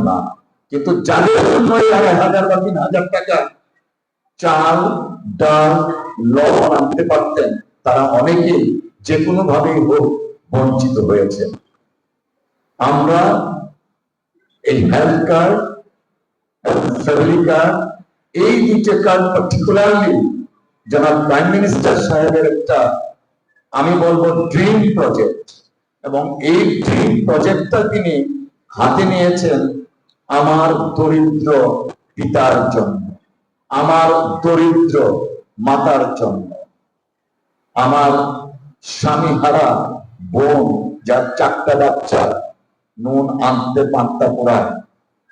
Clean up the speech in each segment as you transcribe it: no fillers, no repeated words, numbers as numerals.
না, কিন্তু যাদের জন্য 1000 বা 3000 টাকা চাল ডাল লবণ আনতে পারতেন, তারা অনেকেই যে কোনো ভাবেই হোক বঞ্চিত হয়েছে। আমরা এই হেলথ কার্ড, ফ্যামিলি কার্ড, এই দুইটা কার্ড পার্টিকুলারলি যারা প্রাইম মিনিস্টার সাহেবের একটা, আমি বলবো, ড্রিম প্রজেক্ট, এবং এই ড্রিম প্রজেক্টটা তিনি হাতে নিয়েছেন আমার দরিদ্র পিতার জন্য, আমার দরিদ্র মাতার জন্য, আমার স্বামী হারা বোন যার 4টা বাচ্চা নুন আনতে পান্তা পোড়ায়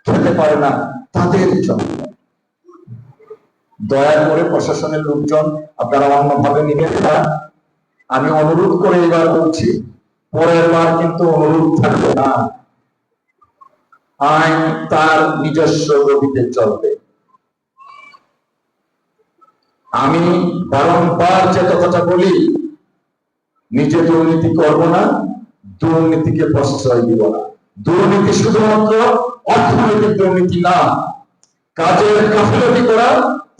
খেতে পারে না, তাদের জন্য। দয়া করে প্রশাসনের লোকজন আপনারা অন্যভাবে নিবেন না। আমি অনুরোধ করে এবার বলছি, পরের বার কিন্তু অনুরোধ থাকবে না, আইন তার নিজস্ব গতিতে চলবে। আমি বারংবার যে কথাটা বলি, নিজে দুর্নীতি করব না, দুর্নীতিকে প্রশ্রয় দিব না। দুর্নীতি শুধুমাত্র অর্থনৈতিক দুর্নীতি না, কাজের গাফিলতি করা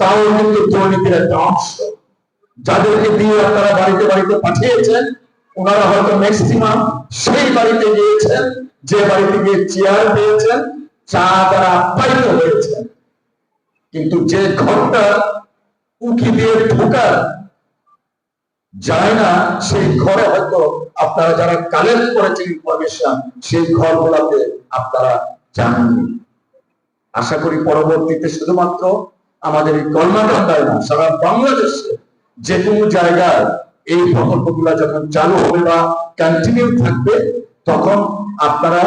তাও কিন্তু দুর্নীতির একটা অংশ। যাদেরকে দিয়ে আপনারা বাড়িতে বাড়িতে পাঠিয়েছেন, ওনারা হয়তো ম্যাক্সিমাম সেই বাড়িতে গিয়েছেন যে বাড়িতে গিয়ে চেয়ার পেয়েছেন, চা দ্বারা আপ্যায়িত হয়েছেন, কিন্তু যে ঘরটা উকি দিয়ে ঢোকা যায় না, সেই ঘরে হয়তো আপনারা যারা কালেক্ট করেছেন ইনফরমেশন, সেই ঘরগুলোতে আপনারা জানেননি। আশা করি পরবর্তীতে শুধুমাত্র আমাদের এই কলমাকান্দায় না, সারা বাংলাদেশে যে কোনো জায়গায় এই প্রকল্পগুলো যখন চালু হবে বা কন্টিনিউ থাকবে, তখন আপনারা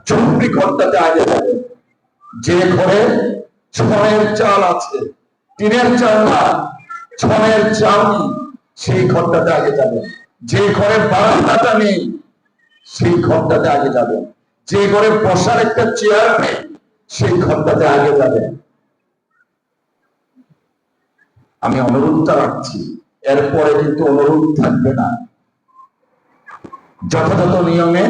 জরুরি ঘরটাতে আগে যাবেন। যে ঘরে ছনের চাল আছে, টিনের চাল না, ছনের চাল নেই, সেই ঘরটাতে আগে যাবেন। যে ঘরে বারান্দাটা নেই, সেই ঘরটাতে আগে যাবেন। যে ঘরে বসার একটা চেয়ার নেই, সেই ঘরটাতে আগে যাবেন। আমি অনুরোধটা রাখছি, এরপরে কিন্তু অনুরোধ থাকবে না। যথাযথ নিয়মে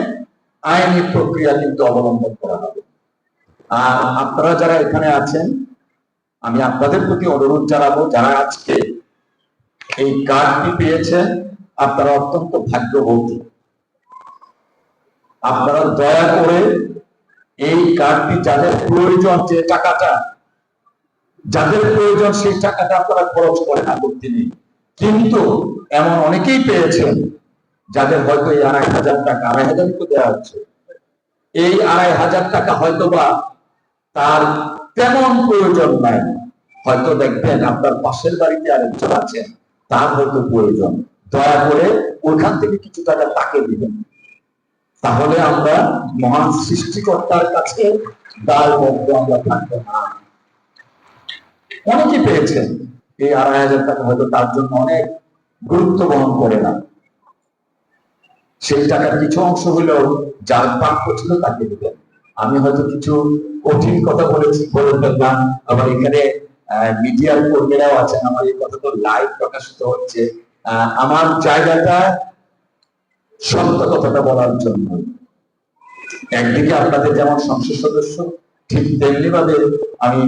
আইনি প্রক্রিয়া কিন্তু অবলম্বন করা হবে। আর আপনারা যারা এখানে আছেন, আমি আপনাদের প্রতি অনুরোধ জানাবো, যারা আজকে এই কার্ডটি পেয়েছেন, আপনারা অত্যন্ত ভাগ্যবতী। আপনারা দয়া করে এই কার্ডটি যাদের প্রয়োজন, যে টাকাটা যাদের প্রয়োজন, সেই টাকাটা আপনারা খরচ করেন, আপত্তি নেই। কিন্তু এমন অনেকেই পেয়েছেন যাদের হয়তো এই 2500 টাকা, 2500 তো দেওয়া হচ্ছে, এই 2500 টাকা হয়তো বা তার তেমন প্রয়োজন নাই। হয়তো দেখবেন আপনার পাশের বাড়িতে আরেকজন আছেন, তার হয়তো প্রয়োজন, দয়া করে ওইখান থেকে কিছু টাকা তাকে দিবেন। তাহলে আমরা মহান সৃষ্টিকর্তার কাছে দায়বদ্ধ আমরা থাকবো না। অনেকে পেয়েছেন এই 2500 টাকা, হয়তো তার জন্য অনেক গুরুত্ব বহন করে না, সেই টাকার কিছু অংশ হলেও যার প্রাপ্য ছিল তাকে দিবেন। আমি হয়তো কিছু কঠিন কথা বলেছি, বলে ফেললাম। আবার এখানে মিডিয়ার কর্মীরাও আছেন, আমার এই কথা তো লাইভ প্রকাশিত হচ্ছে। আমার জায়গাটা সত্য কথাটা বলার জন্য। একদিকে আপনাদের যেমন সংসদ সদস্য, ঠিক তেমনি ভাবে আমি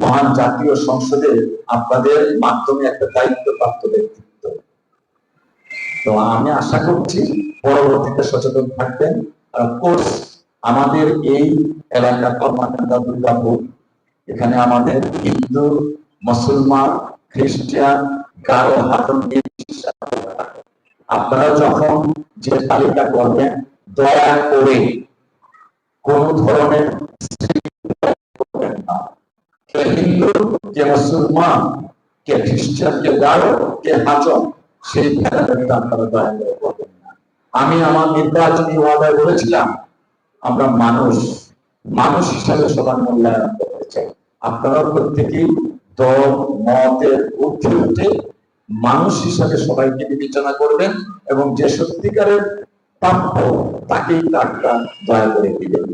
মহান জাতীয় সংসদে আপনাদের মাধ্যমে একটা দায়িত্বপ্রাপ্ত ব্যক্তিত্ব। তো আমি আশা করছি পরবর্তীতে সচেতন থাকবেন। আর কোর্স আমাদের এই এলাকা কর্মকাণ্ডা দুর্গাপুর, এখানে আমাদের হিন্দু, মুসলমান, খ্রিস্টান, গারো, হাতন, আপনারা যখন যে তালিকা করবেন, দয়া করে কোন ধরনের কে হিন্দু, কে মুসলমান, কে খ্রিস্টান, কে গারো, কে হাতন, সেই ভেদাভেদটা আপনারা দয়া করে করবেন না। আমি আমার নির্বাচনী ওয়াদায় বলেছিলাম, আমরা মানুষ হিসাবে সবার মূল্যায়ন করতে চাই। আপনারা প্রত্যেকেই দল মতের ঊর্ধ্বে উঠে মানুষ হিসাবে সবাইকে বিবেচনা করবেন, এবং যে সত্যিকারের প্রাপ্য তাকেই টাকা দয়া করে দিবেন।